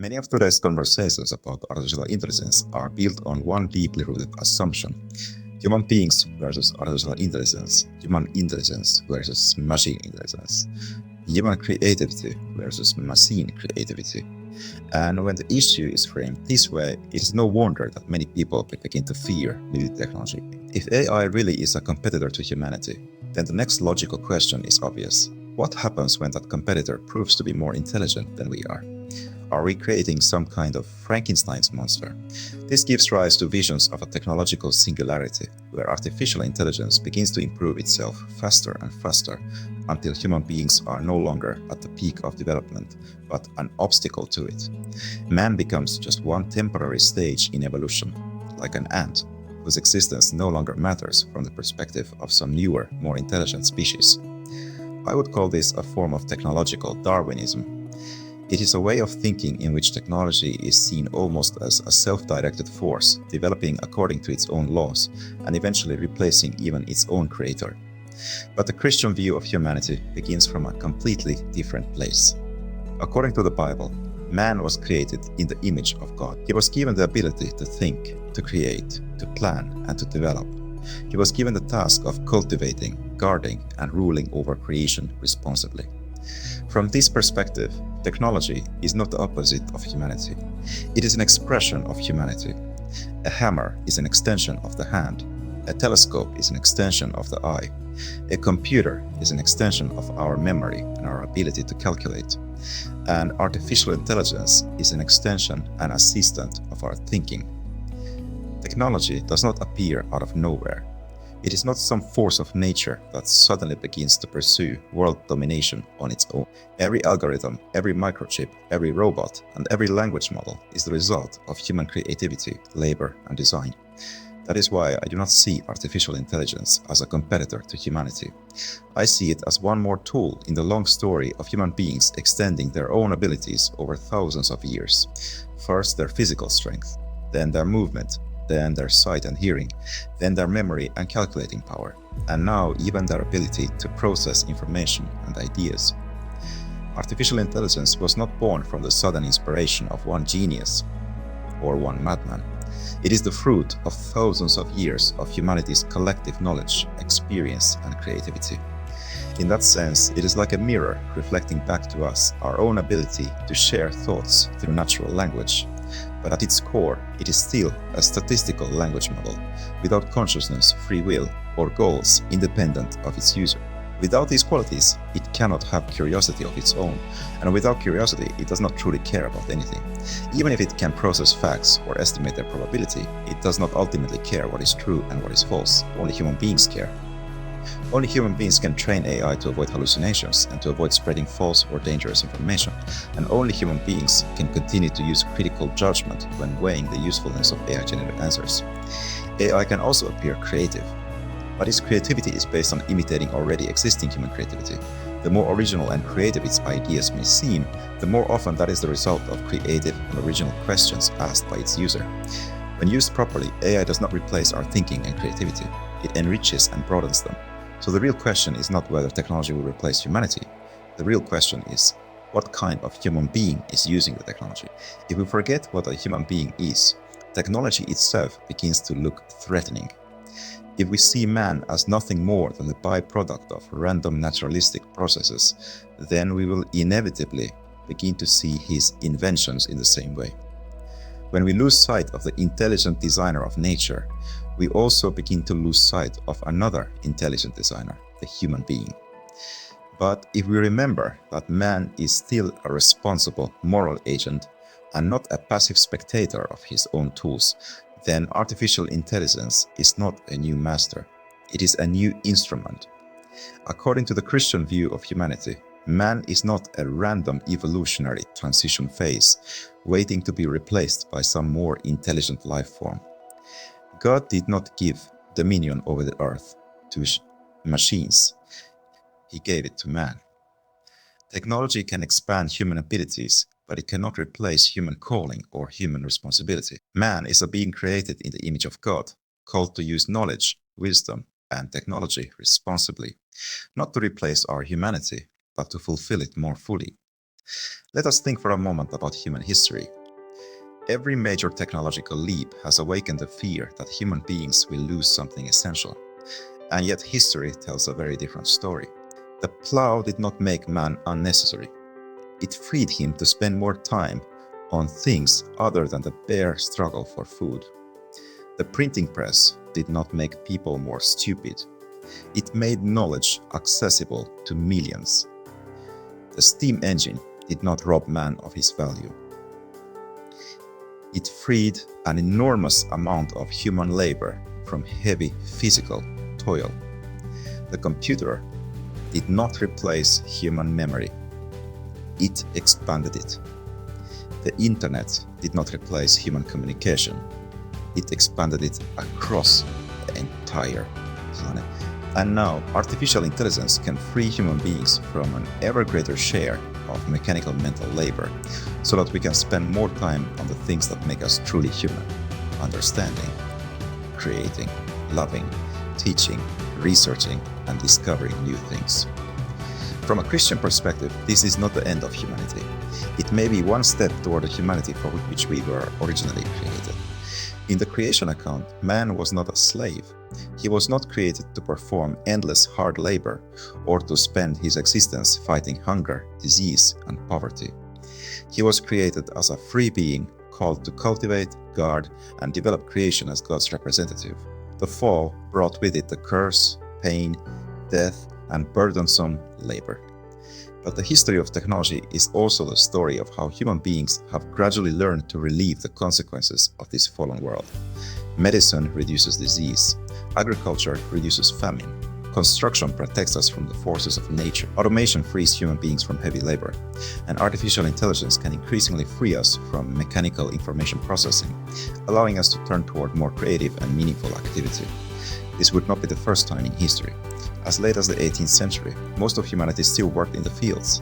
Many of today's conversations about artificial intelligence are built on one deeply rooted assumption: human beings versus artificial intelligence, human intelligence versus machine intelligence, human creativity versus machine creativity. And when the issue is framed this way, it is no wonder that many people begin to fear new technology. If AI really is a competitor to humanity, then the next logical question is obvious. What happens when that competitor proves to be more intelligent than we are? Are we creating some kind of Frankenstein's monster? This gives rise to visions of a technological singularity, where artificial intelligence begins to improve itself faster and faster until human beings are no longer at the peak of development, but an obstacle to it. Man becomes just one temporary stage in evolution, like an ant, whose existence no longer matters from the perspective of some newer, more intelligent species. I would call this a form of technological Darwinism. It is a way of thinking in which technology is seen almost as a self-directed force, developing according to its own laws, and eventually replacing even its own creator. But the Christian view of humanity begins from a completely different place. According to the Bible, man was created in the image of God. He was given the ability to think, to create, to plan, and to develop. He was given the task of cultivating, guarding, and ruling over creation responsibly. From this perspective, technology is not the opposite of humanity. It is an expression of humanity. A hammer is an extension of the hand. A telescope is an extension of the eye. A computer is an extension of our memory and our ability to calculate. And artificial intelligence is an extension and assistant of our thinking. Technology does not appear out of nowhere. It is not some force of nature that suddenly begins to pursue world domination on its own. Every algorithm, every microchip, every robot, and every language model is the result of human creativity, labor, and design. That is why I do not see artificial intelligence as a competitor to humanity. I see it as one more tool in the long story of human beings extending their own abilities over thousands of years. First, their physical strength, then their movement, then their sight and hearing, then their memory and calculating power, and now even their ability to process information and ideas. Artificial intelligence was not born from the sudden inspiration of one genius or one madman. It is the fruit of thousands of years of humanity's collective knowledge, experience, and creativity. In that sense, it is like a mirror reflecting back to us our own ability to share thoughts through natural language. But at its core, it is still a statistical language model, without consciousness, free will, or goals independent of its user. Without these qualities, it cannot have curiosity of its own, and without curiosity, it does not truly care about anything. Even if it can process facts or estimate their probability, it does not ultimately care what is true and what is false. Only human beings care. Only human beings can train AI to avoid hallucinations and to avoid spreading false or dangerous information, and only human beings can continue to use critical judgment when weighing the usefulness of AI-generated answers. AI can also appear creative, but its creativity is based on imitating already existing human creativity. The more original and creative its ideas may seem, the more often that is the result of creative and original questions asked by its user. When used properly, AI does not replace our thinking and creativity. It enriches and broadens them. So the real question is not whether technology will replace humanity. The real question is, what kind of human being is using the technology? If we forget what a human being is, technology itself begins to look threatening. If we see man as nothing more than the byproduct of random naturalistic processes, then we will inevitably begin to see his inventions in the same way. When we lose sight of the intelligent designer of nature, we also begin to lose sight of another intelligent designer, the human being. But if we remember that man is still a responsible moral agent and not a passive spectator of his own tools, then artificial intelligence is not a new master. It is a new instrument. According to the Christian view of humanity, man is not a random evolutionary transition phase waiting to be replaced by some more intelligent life form. God did not give dominion over the earth to machines. He gave it to man. Technology can expand human abilities, but it cannot replace human calling or human responsibility. Man is a being created in the image of God, called to use knowledge, wisdom, and technology responsibly, not to replace our humanity, but to fulfill it more fully. Let us think for a moment about human history. Every major technological leap has awakened the fear that human beings will lose something essential. And yet history tells a very different story. The plow did not make man unnecessary. It freed him to spend more time on things other than the bare struggle for food. The printing press did not make people more stupid. It made knowledge accessible to millions. The steam engine did not rob man of his value. It freed an enormous amount of human labor from heavy physical toil. The computer did not replace human memory. It expanded it. The internet did not replace human communication. It expanded it across the entire planet. And now, artificial intelligence can free human beings from an ever greater share of mechanical mental labor, so that we can spend more time on the things that make us truly human: understanding, creating, loving, teaching, researching, and discovering new things. From a Christian perspective, this is not the end of humanity. It may be one step toward the humanity for which we were originally created. In the creation account, man was not a slave. He was not created to perform endless hard labor or to spend his existence fighting hunger, disease, and poverty. He was created as a free being called to cultivate, guard, and develop creation as God's representative. The fall brought with it the curse, pain, death, and burdensome labor. But the history of technology is also the story of how human beings have gradually learned to relieve the consequences of this fallen world. Medicine reduces disease. Agriculture reduces famine. Construction protects us from the forces of nature. Automation frees human beings from heavy labor. And artificial intelligence can increasingly free us from mechanical information processing, allowing us to turn toward more creative and meaningful activity. This would not be the first time in history. As late as the 18th century, most of humanity still worked in the fields.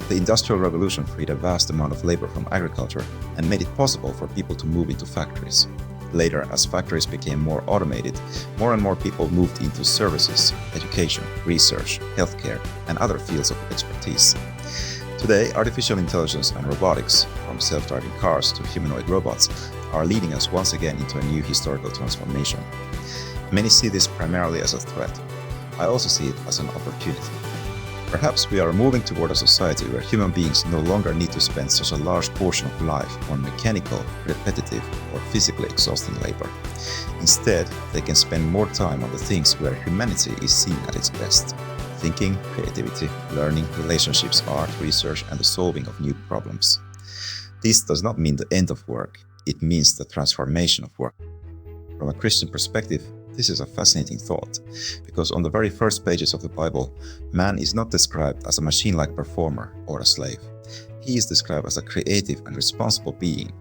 The Industrial Revolution freed a vast amount of labor from agriculture and made it possible for people to move into factories. Later, as factories became more automated, more and more people moved into services, education, research, healthcare, and other fields of expertise. Today, artificial intelligence and robotics, from self-driving cars to humanoid robots, are leading us once again into a new historical transformation. Many see this primarily as a threat. I also see it as an opportunity. Perhaps we are moving toward a society where human beings no longer need to spend such a large portion of life on mechanical, repetitive, or physically exhausting labor. Instead, they can spend more time on the things where humanity is seen at its best: thinking, creativity, learning, relationships, art, research, and the solving of new problems. This does not mean the end of work, it means the transformation of work. From a Christian perspective, this is a fascinating thought, because on the very first pages of the Bible, man is not described as a machine-like performer or a slave. He is described as a creative and responsible being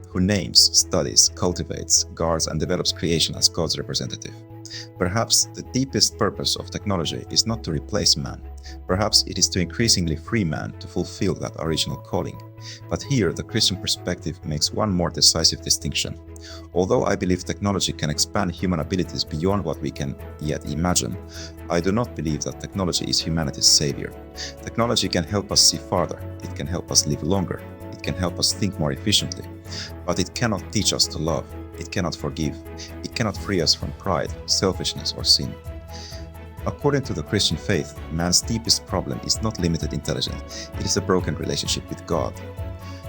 who names, studies, cultivates, guards, and develops creation as God's representative. Perhaps the deepest purpose of technology is not to replace man. Perhaps it is to increasingly free man to fulfill that original calling. But here, the Christian perspective makes one more decisive distinction. Although I believe technology can expand human abilities beyond what we can yet imagine, I do not believe that technology is humanity's savior. Technology can help us see farther, it can help us live longer, it can help us think more efficiently, but it cannot teach us to love, it cannot forgive, it cannot free us from pride, selfishness, or sin. According to the Christian faith, man's deepest problem is not limited intelligence, it is a broken relationship with God.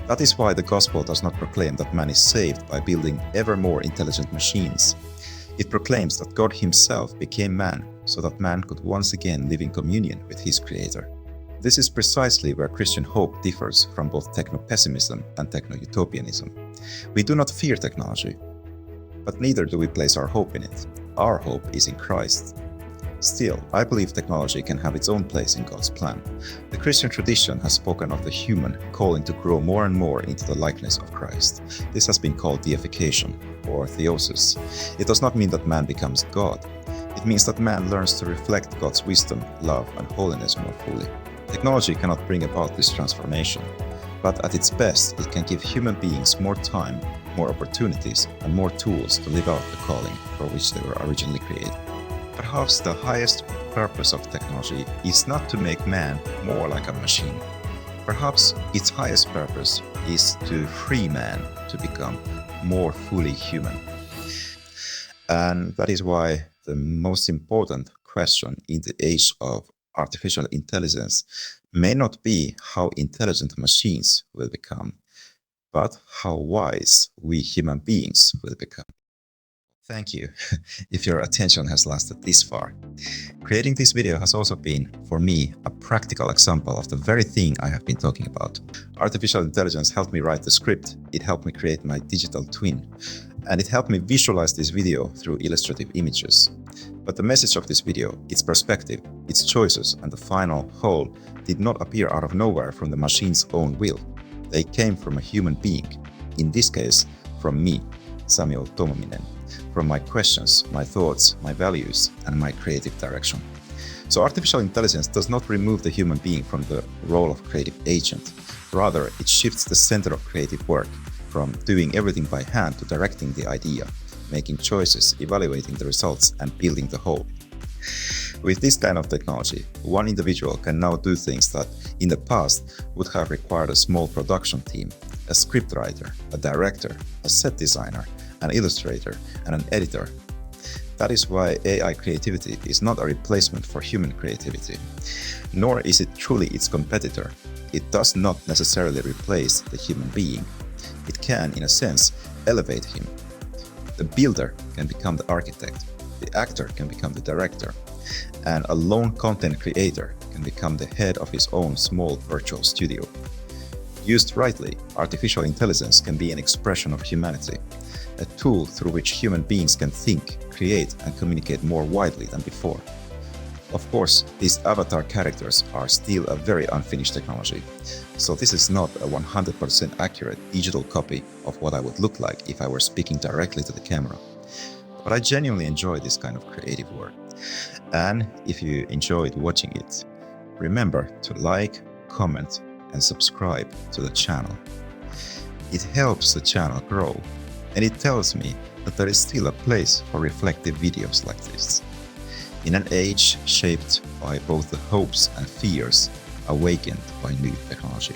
That is why the gospel does not proclaim that man is saved by building ever more intelligent machines. It proclaims that God himself became man so that man could once again live in communion with his Creator. This is precisely where Christian hope differs from both techno-pessimism and techno-utopianism. We do not fear technology, but neither do we place our hope in it. Our hope is in Christ. Still, I believe technology can have its own place in God's plan. The Christian tradition has spoken of the human calling to grow more and more into the likeness of Christ. This has been called deification, or theosis. It does not mean that man becomes God. It means that man learns to reflect God's wisdom, love, and holiness more fully. Technology cannot bring about this transformation, but at its best, it can give human beings more time, more opportunities, and more tools to live out the calling for which they were originally created. Perhaps the highest purpose of technology is not to make man more like a machine. Perhaps its highest purpose is to free man to become more fully human. And that is why the most important question in the age of artificial intelligence may not be how intelligent machines will become, but how wise we human beings will become. Thank you if your attention has lasted this far. Creating this video has also been, for me, a practical example of the very thing I have been talking about. Artificial intelligence helped me write the script, it helped me create my digital twin, and it helped me visualize this video through illustrative images. But the message of this video, its perspective, its choices, and the final whole did not appear out of nowhere from the machine's own will. They came from a human being, in this case, from me, Samuel Tomominen, from my questions, my thoughts, my values, and my creative direction. So artificial intelligence does not remove the human being from the role of creative agent. Rather, it shifts the center of creative work from doing everything by hand to directing the idea, making choices, evaluating the results, and building the whole. With this kind of technology, one individual can now do things that in the past would have required a small production team, a scriptwriter, a director, a set designer, an illustrator, and an editor. That is why AI creativity is not a replacement for human creativity, nor is it truly its competitor. It does not necessarily replace the human being. It can, in a sense, elevate him. The builder can become the architect, the actor can become the director, and a lone content creator can become the head of his own small virtual studio. Used rightly, artificial intelligence can be an expression of humanity, a tool through which human beings can think, create, and communicate more widely than before. Of course, these avatar characters are still a very unfinished technology, so this is not a 100% accurate digital copy of what I would look like if I were speaking directly to the camera. But I genuinely enjoy this kind of creative work. And if you enjoyed watching it, remember to like, comment, and subscribe to the channel. It helps the channel grow, and it tells me that there is still a place for reflective videos like this. In an age shaped by both the hopes and fears awakened by new technology.